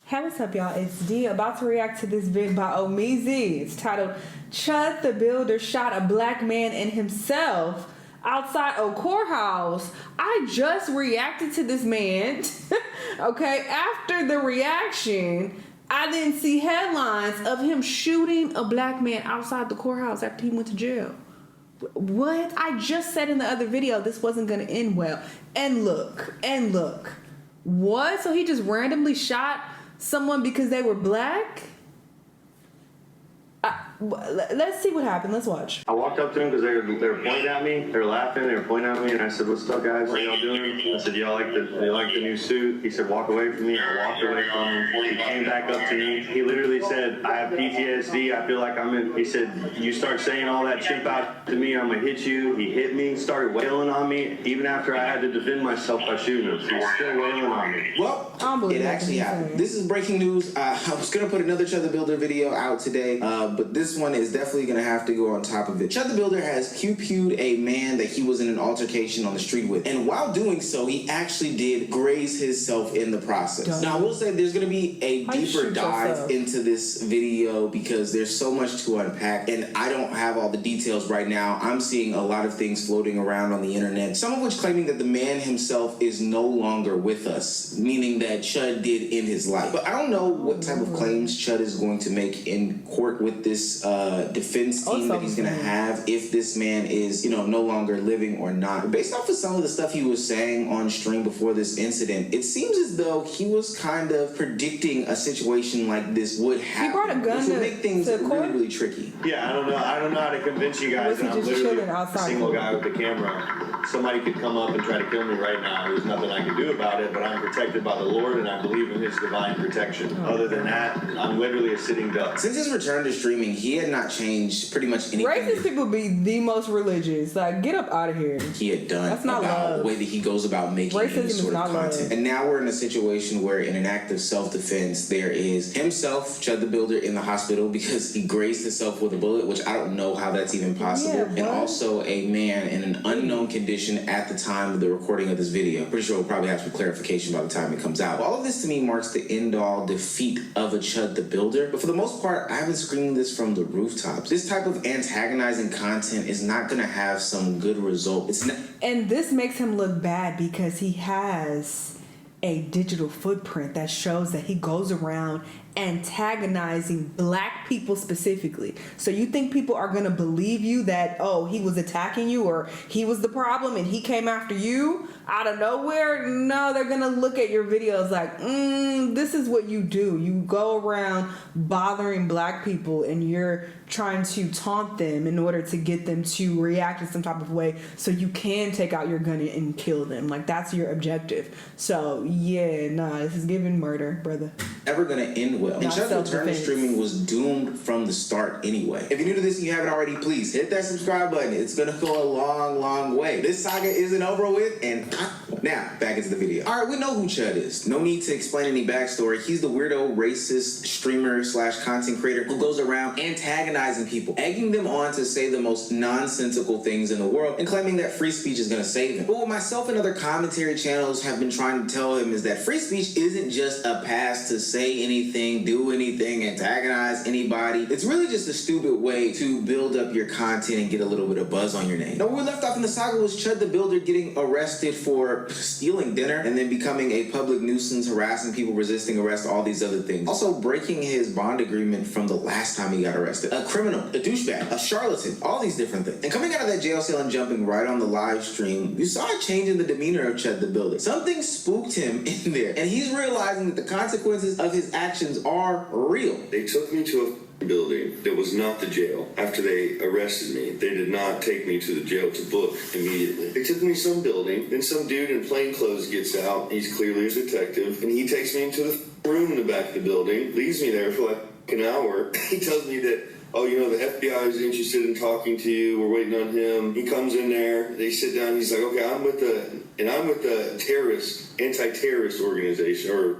Hey, what's up, y'all? It's D, about to react to this vid by Omizi. It's titled, Chud the Builder Shot a Black Man and Himself Outside a Courthouse. I just reacted to this man. Okay, after the reaction, I didn't see headlines of him shooting a black man outside the courthouse after he went to jail. What? I just said in the other video this wasn't going to end well. And look. What? So he just randomly shot someone because they were black? Let's see what happened. Let's watch. I walked up to them because they were pointing at me. They were laughing. They were pointing at me, and I said, "What's up, guys? How y'all doing?" I said, "Y'all like the new suit?" He said, "Walk away from me." I walked away from him. He came back up to me. He literally said, "I have PTSD. I feel like I'm in." He said, "You start saying all that chimp out to me, I'm gonna hit you." He hit me, started wailing on me, even after I had to defend myself by shooting him. He's still wailing on me. Well, it actually happened. This is breaking news. I was gonna put another Chud the Builder video out today, but this one is definitely gonna have to go on top of it. Chud the Builder has pew-pewed a man that he was in an altercation on the street with, and while doing so, he actually did graze himself in the process. Now, I will say there's gonna be a deeper dive into this video because there's so much to unpack, and I don't have all the details right now. I'm seeing a lot of things floating around on the internet, some of which claiming that the man himself is no longer with us, meaning that Chud did end his life. But I don't know what type of claims Chud is going to make in court with this defense team that he's going to have if this man is, no longer living or not. Based off of some of the stuff he was saying on stream before this incident, it seems as though he was kind of predicting a situation like this would happen. He brought a gun which would make things really tricky. Yeah, I don't know how to convince you guys that I'm literally a single guy with the camera. Somebody could come up and try to kill me right now. There's nothing I can do about it, but I'm protected by the Lord, and I believe in His divine protection. Other than that, I'm literally a sitting duck. Since his return to streaming, he had not changed pretty much anything. Racist people be the most religious. Like, get up out of here. He had done. That's not about love. The way that he goes about making any sort of content. Love. And now we're in a situation where, in an act of self-defense, there is himself, Chud the Builder, in the hospital because he grazed himself with a bullet, which I don't know how that's even possible. Yeah, and also a man in an unknown condition at the time of the recording of this video. Pretty sure we'll probably have some clarification by the time it comes out. All of this to me marks the end-all defeat of a Chud the Builder. But for the most part, I haven't screamed this from the rooftops. This type of antagonizing content is not going to have some good result. It's not. And this makes him look bad because he has a digital footprint that shows that he goes around antagonizing black people specifically. So you think people are going to believe you that, oh, he was attacking you or he was the problem and he came after you out of nowhere? No, they're going to look at your videos like, this is what you do. You go around bothering black people and you're trying to taunt them in order to get them to react in some type of way so you can take out your gun and kill them. Like, that's your objective. So yeah, this is giving murder, brother. Ever gonna end well. And Chud's return to streaming was doomed from the start anyway. If you're new to this and you haven't already, please hit that subscribe button. It's gonna go a long, long way. This saga isn't over with, and now back into the video. All right, we know who Chud is. No need to explain any backstory. He's the weirdo, racist streamer / content creator who goes around antagonizing people, egging them on to say the most nonsensical things in the world, and claiming that free speech is gonna save him. But what myself and other commentary channels have been trying to tell him is that free speech isn't just a pass to say anything, do anything, antagonize anybody. It's really just a stupid way to build up your content and get a little bit of buzz on your name. Now, where we left off in the saga was Chud the Builder getting arrested for stealing dinner and then becoming a public nuisance, harassing people, resisting arrest, all these other things. Also breaking his bond agreement from the last time he got arrested. A criminal, a douchebag, a charlatan, all these different things. And coming out of that jail cell and jumping right on the live stream, you saw a change in the demeanor of Chud the Builder. Something spooked him in there, and he's realizing that the consequences of his actions are real. They took me to a building that was not the jail. After they arrested me, they did not take me to the jail to book immediately. They took me to some building, then some dude in plain clothes gets out. He's clearly a detective, and he takes me into the room in the back of the building, leaves me there for like an hour. He tells me that, oh, the FBI is interested in talking to you. We're waiting on him. He comes in there. They sit down. He's like, okay, I'm with the terrorist, anti-terrorist organization or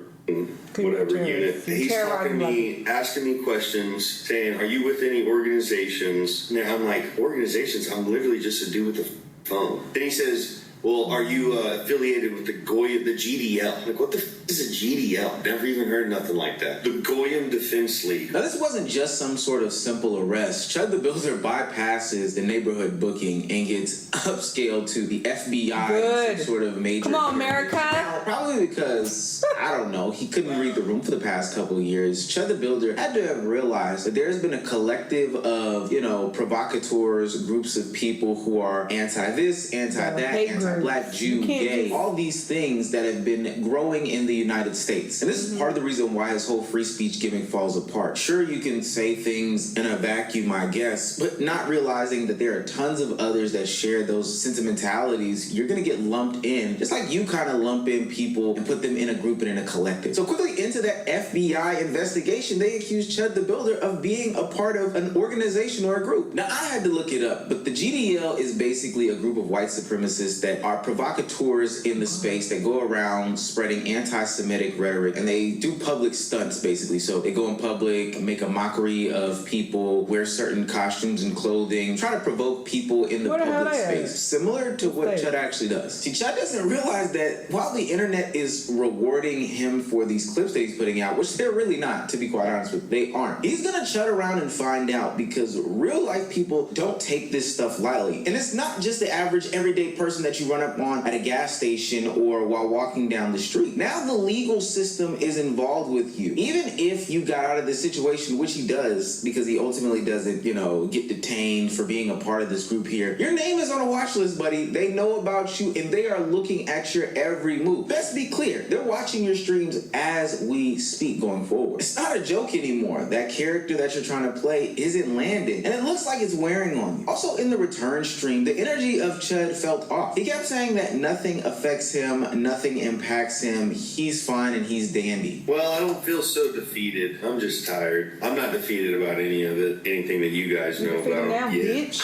whatever unit. He's talking to me, asking me questions, saying, are you with any organizations? Now I'm like, organizations? I'm literally just a dude with a phone. Then he says, Well, are you affiliated with the GDL? Like, what the is a GDL? Never even heard nothing like that. The Goyim Defense League. Now, this wasn't just some sort of simple arrest. Chud the Builder bypasses the neighborhood booking and gets upscaled to the FBI. Good. Some sort of major. Come on, America. Now, probably because, I don't know, he couldn't read the room for the past couple of years. Chud the Builder had to have realized that there's been a collective of, provocateurs, groups of people who are anti-this, anti-that, anti-black, Jew, gay, all these things that have been growing in the United States. And this is part of the reason why his whole free speech giving falls apart. Sure, you can say things in a vacuum, I guess, but not realizing that there are tons of others that share those sentimentalities. You're going to get lumped in, just like you kind of lump in people and put them in a group and in a collective. So quickly into that FBI investigation, they accused Chud the Builder of being a part of an organization or a group. Now, I had to look it up, but the GDL is basically a group of white supremacists that are provocateurs in the space that go around spreading anti-Semitic rhetoric, and they do public stunts, basically. So they go in public, make a mockery of people, wear certain costumes and clothing, try to provoke people in the public space, similar to what Chud actually does. See, Chud doesn't realize that while the internet is rewarding him for these clips that he's putting out, which they're really not, to be quite honest with you, they aren't. He's gonna chud around and find out, because real life people don't take this stuff lightly. And it's not just the average everyday person that you run up on at a gas station or while walking down the street. Now the legal system is involved with you. Even if you got out of this situation, which he does, because he ultimately doesn't, get detained for being a part of this group here, your name is on a watch list, buddy. They know about you and they are looking at your every move. Let's be clear, they're watching your streams as we speak going forward. It's not a joke anymore. That character that you're trying to play isn't landing, and it looks like it's wearing on you. Also, in the return stream, the energy of Chud felt off. He kept saying that nothing affects him, nothing impacts him, he's fine and he's dandy. Well, I don't feel so defeated. I'm just tired. I'm not defeated about anything that you guys know about. Now, bitch.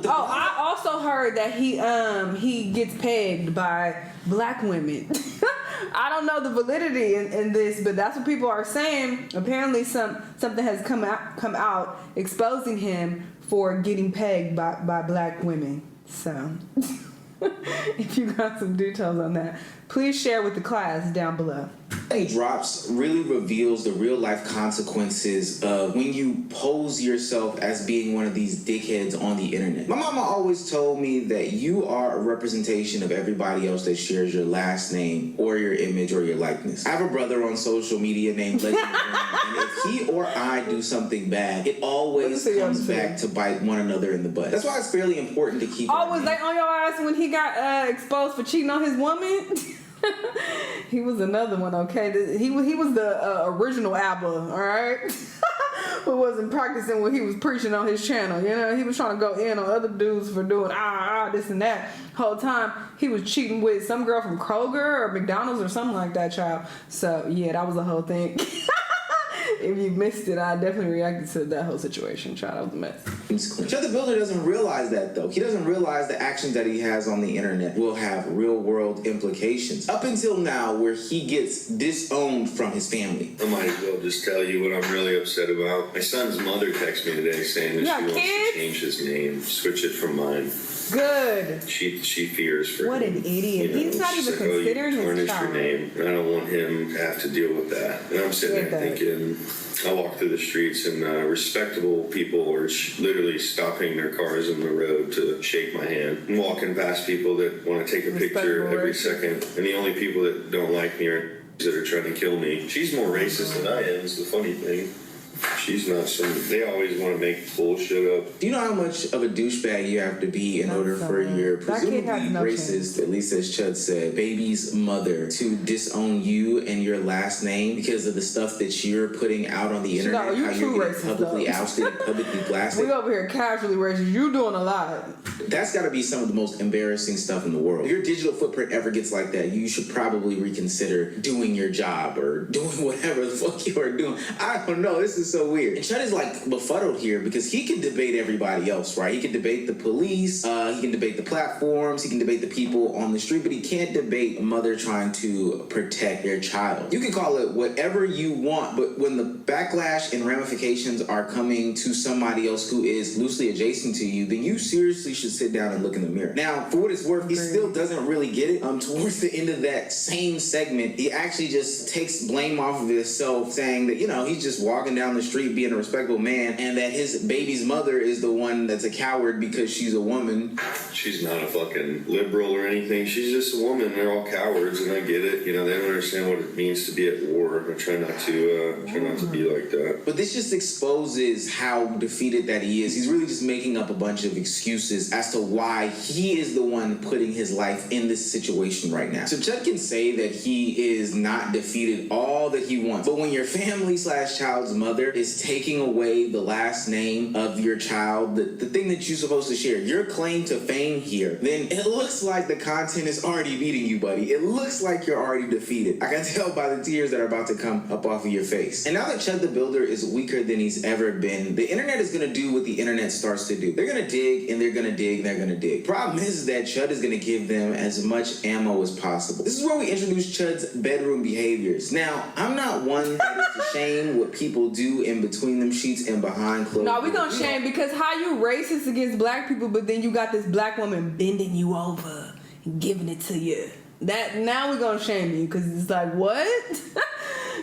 I also heard that he gets pegged by black women. I don't know the validity in this, but that's what people are saying. Apparently something has come out exposing him for getting pegged by black women. So if you got some details on that, please share with the class down below. He drops really reveals the real life consequences of when you pose yourself as being one of these dickheads on the internet. My mama always told me that you are a representation of everybody else that shares your last name or your image or your likeness. I have a brother on social media named Legend, and if he or I do something bad, it always comes back to bite one another in the butt. That's why it's fairly important to keep. Oh, was they on your ass when he got exposed for cheating on his woman? He was another one, okay? He was the original ABBA, all right? Who wasn't practicing what he was preaching on his channel, He was trying to go in on other dudes for doing this and that. Whole time he was cheating with some girl from Kroger or McDonald's or something like that, child. So yeah, that was the whole thing. If you missed it, I definitely reacted to that whole situation. Child, that was a mess. Chud the Builder doesn't realize that, though. He doesn't realize the actions that he has on the internet will have real-world implications. Up until now, where he gets disowned from his family. I might as well just tell you what I'm really upset about. My son's mother texted me today saying that she wants to change his name, switch it from mine. Good. She fears for what him. an idiot. He's not even considering his child. Your name. I don't want him to have to deal with that. And I'm sitting there thinking, I walk through the streets and respectable people are literally stopping their cars on the road to shake my hand. I'm walking past people that want to take a picture every second, and the only people that don't like me are that are trying to kill me. She's more racist than I am, is the funny thing. She's not they always want to make bullshit up. Do you know how much of a douchebag you have to be in order for your presumably racist, at least as Chud said, baby's mother to disown you and your last name because of the stuff that you're putting out on the internet? How you're getting publicly ousted, publicly blasted. We over here casually racist. You doing a lot. That's got to be some of the most embarrassing stuff in the world. If your digital footprint ever gets like that, you should probably reconsider doing your job or doing whatever the fuck you are doing. I don't know. This is so weird. weird. And Chud is like befuddled here because he can debate everybody else, right? He can debate the police, he can debate the platforms, he can debate the people on the street, but he can't debate a mother trying to protect their child. You can call it whatever you want, but when the backlash and ramifications are coming to somebody else who is loosely adjacent to you, then you seriously should sit down and look in the mirror. Now, for what it's worth, he still doesn't really get it. Towards the end of that same segment, he actually just takes blame off of himself, saying that, you know, he's just walking down the street being a respectable man, and that his baby's mother is the one that's a coward because she's a woman. She's not a fucking liberal or anything. She's just a woman. They're all cowards, and I get it. You know, they don't understand what it means to be at war. I try not to be like that. But this just exposes how defeated that he is. He's really just making up a bunch of excuses as to why he is the one putting his life in this situation right now. So Chud can say that he is not defeated all that he wants. But when your family/child's mother is taking away the last name of your child, the thing that you're supposed to share, your claim to fame here, then it looks like the content is already beating you, buddy. It looks like you're already defeated. I can tell by the tears that are about to come up off of your face. And now that Chud the Builder is weaker than he's ever been, the internet is going to do what the internet starts to do. They're going to dig, and they're going to dig, and they're going to dig. Problem is that Chud is going to give them as much ammo as possible. This is where we introduce Chud's bedroom behaviors. Now, I'm not one that is to shame what people do in between them sheets and behind closed doors. No, we gonna shame because how you racist against black people, but then you got this black woman bending you over and giving it to you. That now we're gonna shame you because it's like, what?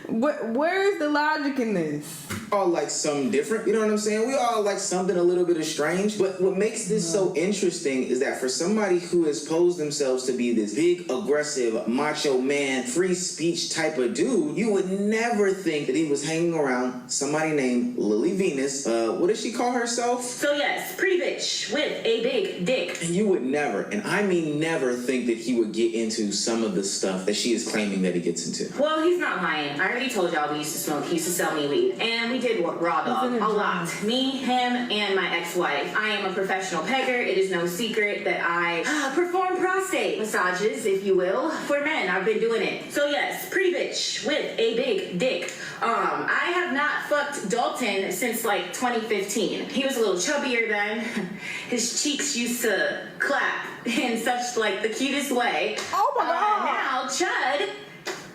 Where is the logic in this? All like something different, you know what I'm saying? We all like something a little bit of strange. But what makes this so interesting is that for somebody who has posed themselves to be this big, aggressive, macho man, free speech type of dude, you would never think that he was hanging around somebody named Lily Venus. What does she call herself? So yes, pretty bitch with a big dick. And you would never, and I mean never, think that he would get into some of the stuff that she is claiming that he gets into. Well, he's not lying. I already told y'all we used to smoke. He used to sell me weed. And we did raw dog a lot. Me, him, and my ex-wife. I am a professional pegger. It is no secret that I perform prostate massages, if you will, for men. I've been doing it. So yes, pretty bitch with a big dick. I have not fucked Dalton since like 2015. He was a little chubbier then. His cheeks used to clap in such like the cutest way. Oh my God. Now Chud,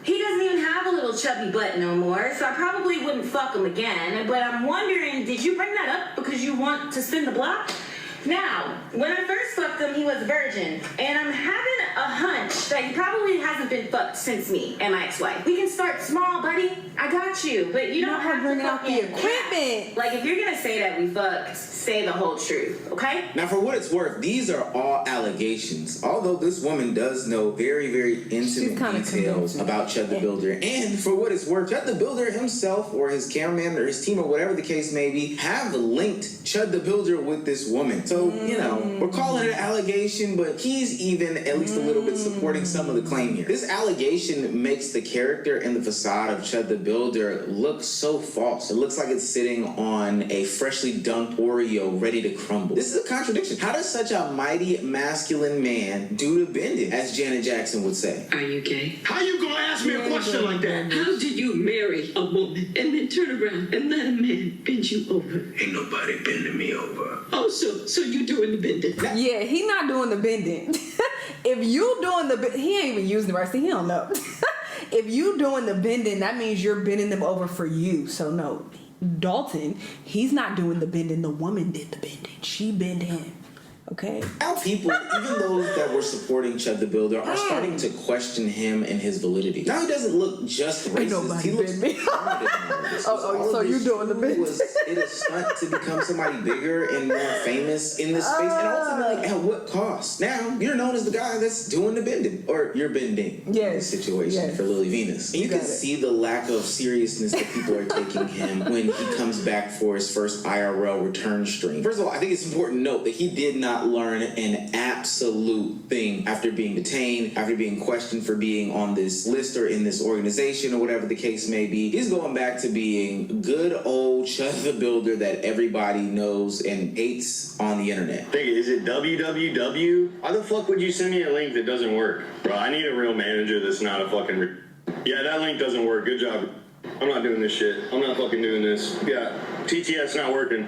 he doesn't even have a little chubby butt no more, so I probably wouldn't fuck him again. But I'm wondering, did you bring that up because you want to spin the block? Now, when I first fucked him, he was a virgin, and I'm having a hunch that he probably hasn't been fucked since me and my ex-wife. We can start small, buddy. I got you, but you don't have to bring out the fucking equipment. Like, if you're gonna say that we fucked, say the whole truth, okay? Now, for what it's worth, these are all allegations. Although this woman does know very, very intimate details about Chud the Builder. And for what it's worth, Chud the Builder himself or his cameraman or his team or whatever the case may be have linked Chud the Builder with this woman. So, you know, we're calling it an allegation, but he's even at least a little bit supporting some of the claim here. This allegation makes the character and the facade of Chud the Builder look so false. It looks like it's sitting on a freshly dunked Oreo ready to crumble. This is a contradiction. How does such a mighty masculine man do to bend it, as Janet Jackson would say? Are you gay? How you gonna ask me a question like that? How do you marry a woman and then turn around and let a man bend you over? Ain't nobody bending me over. Oh, so you doing the bending? Yeah, he not doing the bending. If you doing the he ain't even using the right. See, he don't know. If you doing the bending, that means you're bending them over for you. So no, Dalton, he's not doing the bending. The woman did the bending. She bent him. Okay. Now people, even those that were supporting Chud the Builder, are starting to question him and his validity. Now he doesn't look just racist. He looks so you doing the bit? Was it a stunt to become somebody bigger and more famous in this space? And ultimately, at what cost? Now you're known as the guy that's doing the bending, or you're bending in this situation for Lily Venus. And you can see the lack of seriousness that people are taking him when he comes back for his first IRL return stream. First of all, I think it's important to note that he did not learn an absolute thing after being detained, after being questioned for being on this list or in this organization or whatever the case may be. He's going back to being good old Chud the Builder that everybody knows and hates on the internet. Think, is it www? Why the fuck would you send me a link that doesn't work? Bro, I need a real manager that's not a fucking... Yeah, that link doesn't work. Good job. I'm not doing this shit. I'm not fucking doing this. Yeah, TTS not working.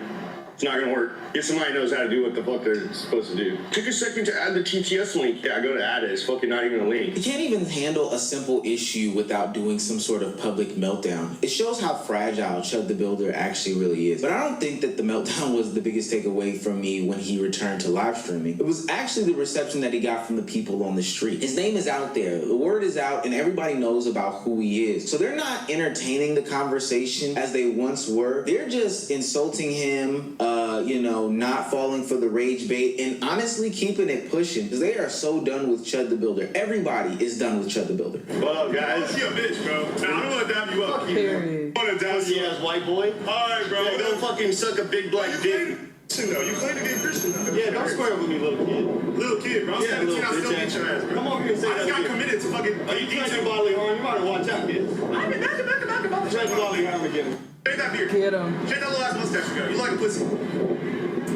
It's not gonna work. Get somebody who knows how to do what the fuck they're supposed to do. Took a second to add the TTS link. Yeah, I go to add it. It's fucking not even a link. He can't even handle a simple issue without doing some sort of public meltdown. It shows how fragile Chud the Builder actually really is. But I don't think that the meltdown was the biggest takeaway from me when he returned to live streaming. It was actually the reception that he got from the people on the street. His name is out there. The word is out and everybody knows about who he is. So they're not entertaining the conversation as they once were. They're just insulting him, not falling for the rage bait, and honestly keeping it pushing because they are so done with Chud the Builder. Everybody is done with Chud the Builder. What up, guys? You a bitch, bro. Nah, I don't want to dab you up. Period. I want to dab you up. White boy. Alright, bro. Yeah, don't fucking suck a big black dick. No, you claim to be a Christian. Yeah, don't square up with me, little kid. Little kid, bro. I'm 17, I still beat your ass, bro. Come over here and say I that. just got committed to fucking... Are you trying to bodily harm? You better watch out, kid. I'm back about the Try to bodily harm again. Shake that beard. Get him. Shake that little ass mustache you got. You like a pussy.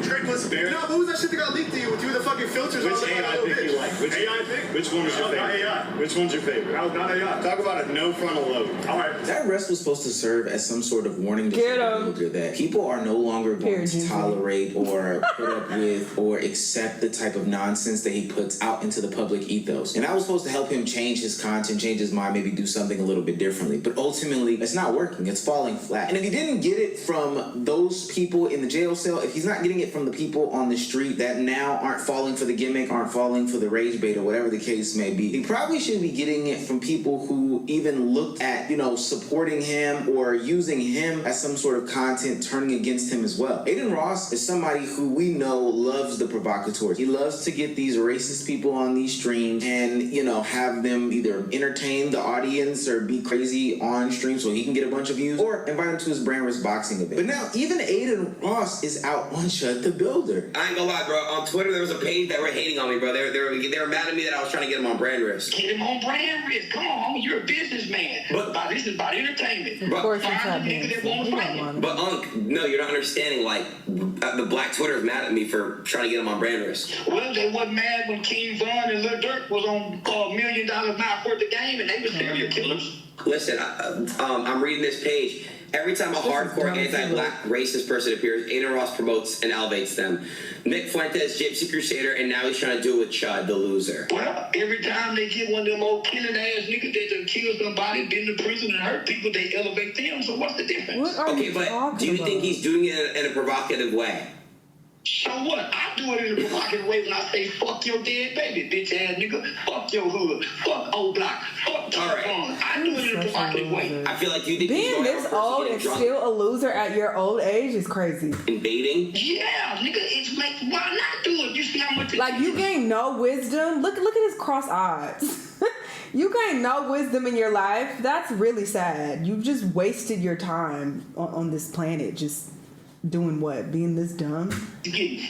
Straight pussy. No, but who's that shit that got leaked to you with you the fucking filters? Which on AI pick you like? Which AI pick? Which one was your Not favorite? AI. Which one's your favorite? That was not AI. Talk about a no frontal lobe. Alright. That arrest was supposed to serve as some sort of warning to Get Chud the 'em. Builder that people are no longer going Period, to Ginger. tolerate or put up with or accept the type of nonsense that he puts out into the public ethos. And I was supposed to help him change his content, change his mind, maybe do something a little bit differently. But ultimately, it's not working. It's falling flat. And if he didn't get it from those people in the jail cell, if he's not getting it from the people on the street that now aren't falling for the gimmick, aren't falling for the rage bait or whatever the case may be, he probably should be getting it from people who even looked at, supporting him or using him as some sort of content turning against him as well. Aiden Ross is somebody who we know loves the provocateurs. He loves to get these racist people on these streams and, have them either entertain the audience or be crazy on stream so he can get a bunch of views or invite him to his brand risk boxing event. But now even Aiden Ross is out on Chud the Builder. I ain't gonna lie, bro. On Twitter, there was a page that were hating on me, bro. They were mad at me that I was trying to get him on brand risk. Get him on brand risk. Come on, homie. You're a businessman. But this is about entertainment. Of course, he's Find not a nigga that won't fight him. But Unc, no, you're not understanding. Like, the Black Twitter is mad at me for trying to get him on brand risk. Well, they wasn't mad when King Von and Lil Durk was on $1 million mouth worth of game, and they were serial killers. Listen, I'm reading this page. Every time a hardcore anti-black racist person appears, Aiden Ross promotes and elevates them. Nick Fuentes, Gypsy Crusader, and now he's trying to do it with Chud, the loser. Well, every time they get one of them old killing ass niggas that done killed somebody, been to prison and hurt people, they elevate them. So what's the difference? What are Okay, you but talking do you about? think he's doing it in a provocative way? So what? I do it in a provocative way when I say fuck your dead baby, bitch ass nigga. Fuck your hood. Fuck old block. Fuck Tyrone. I do it in a provocative way. I feel like you think he's Being going this around old getting and drunk, still a loser at your old age is crazy. invading. Yeah, nigga, it's like, why not do it? You see how much Like, you gain no wisdom. Look at his cross odds. You gain no wisdom in your life. That's really sad. You've just wasted your time on this planet just doing what? Being this dumb?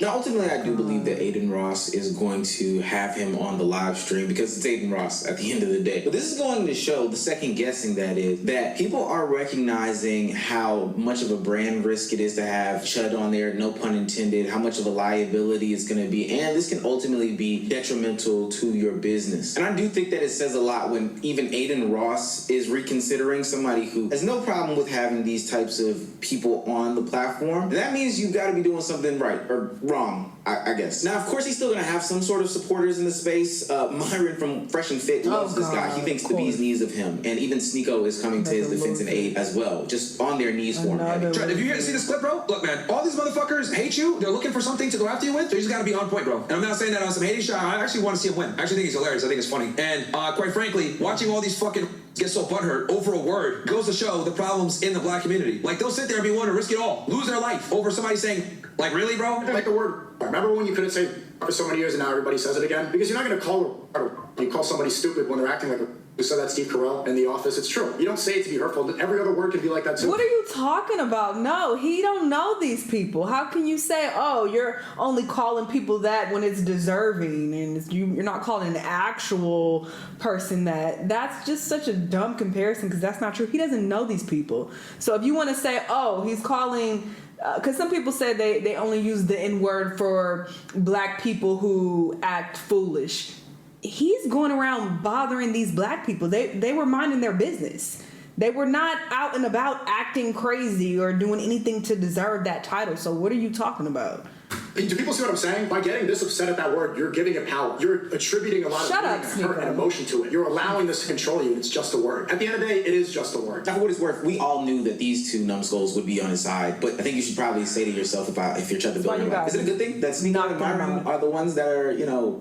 Now, ultimately, I do believe that Aiden Ross is going to have him on the live stream because it's Aiden Ross at the end of the day. But this is going to show, the second guessing that is, that people are recognizing how much of a brand risk it is to have Chud on there, no pun intended, how much of a liability it's going to be, and this can ultimately be detrimental to your business. And I do think that it says a lot when even Aiden Ross is reconsidering, somebody who has no problem with having these types of people on the platform. That means you've got to be doing something right or wrong, I guess. Now, of course, he's still going to have some sort of supporters in the space. Myron from Fresh and Fit loves this guy. He thinks the bee's knees of him. And even Sneeko is coming to his defense and aid as well. Just on their knees for him. Chud, if you here to see this clip, bro, look, man, all these motherfuckers hate you. They're looking for something to go after you with. So you just got to be on point, bro. And I'm not saying that on some hating shot. I actually want to see him win. I actually think he's hilarious. I think it's funny. And quite frankly, watching all these fucking get so butthurt over a word goes to show the problems in the black community. Like, they'll sit there and be willing to risk it all, lose their life over somebody saying, like, really, bro? Like the word. Remember when you couldn't say for so many years and now everybody says it again? Because you're not going to call somebody stupid when they're acting like a. You said that Steve Carell in The Office. It's true. You don't say it to be hurtful. Every other word can be like that too. What are you talking about? No, he don't know these people. How can you say, oh, you're only calling people that when it's deserving and you're not calling an actual person that? That's just such a dumb comparison because that's not true. He doesn't know these people. So if you want to say, oh, he's calling... Because some people say they only use the N-word for black people who act foolish. He's going around bothering these black people. They were minding their business. They were not out and about acting crazy or doing anything to deserve that title. So what are you talking about? Do people see what I'm saying? By getting this upset at that word, you're giving it power. You're attributing a lot of hurt and emotion to it. You're allowing this to control you, and it's just a word. At the end of the day, it is just a word. Now, for what it's worth, we all knew that these two numbskulls would be on his side, but I think you should probably say to yourself, if you're Chud the Builder, is it a good thing that Sneako and Myron are the ones that are,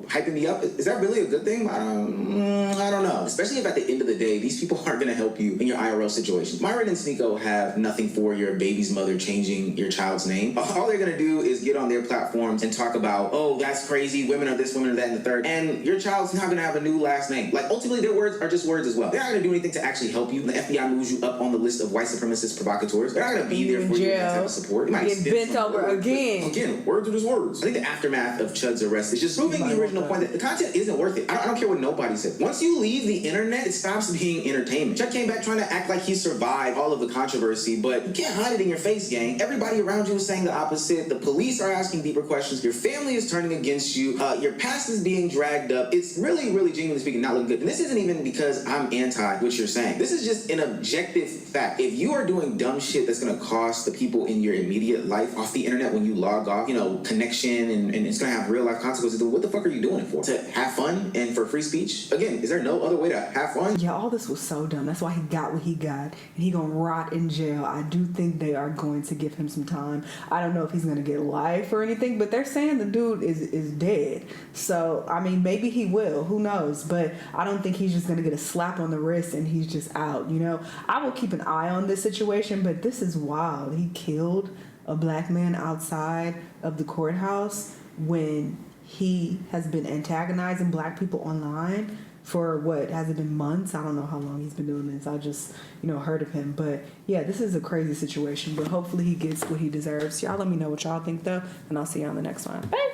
hyping me up? Is that really a good thing? I don't know. Especially if at the end of the day, these people aren't going to help you in your IRL situation. Myron and Sneako have nothing for your baby's mother changing your child's name. All they're going to do is get on their platforms and talk about, oh, that's crazy, women are this, women are that, and the third, and your child's not going to have a new last name. Like, ultimately, their words are just words as well. They're not going to do anything to actually help you. The FBI moves you up on the list of white supremacist provocateurs. They're not going to be there for you in that type of support. You might get bent over again. Again, words are just words. I think the aftermath of Chud's arrest is just proving the original point that the content isn't worth it. I don't care what nobody said. Once you leave the internet, it stops being entertainment. Chud came back trying to act like he survived all of the controversy, but you can't hide it in your face, gang. Everybody around you is saying the opposite. The police are asking deeper questions. Your family is turning against you. Your past is being dragged up. It's really, really genuinely speaking not looking good. And this isn't even because I'm anti what you're saying. This is just an objective fact. If you are doing dumb shit that's going to cost the people in your immediate life off the internet when you log off, connection, and it's going to have real life consequences, then what the fuck are you doing it for? To have fun and for free speech? Again, is there no other way to have fun? Yeah, all this was so dumb. That's why he got what he got. And he gonna rot in jail. I do think they are going to give him some time. I don't know if he's gonna get life or anything, but they're saying the dude is dead. So, I mean, maybe he will. Who knows? But I don't think he's just gonna get a slap on the wrist and he's just out, I will keep an eye on this situation, but this is wild. He killed a black man outside of the courthouse when he has been antagonizing black people online for what, has it been months? I don't know how long he's been doing this. I just, heard of him. But yeah, this is a crazy situation, but hopefully he gets what he deserves. Y'all let me know what y'all think though, and I'll see you on the next one. Bye.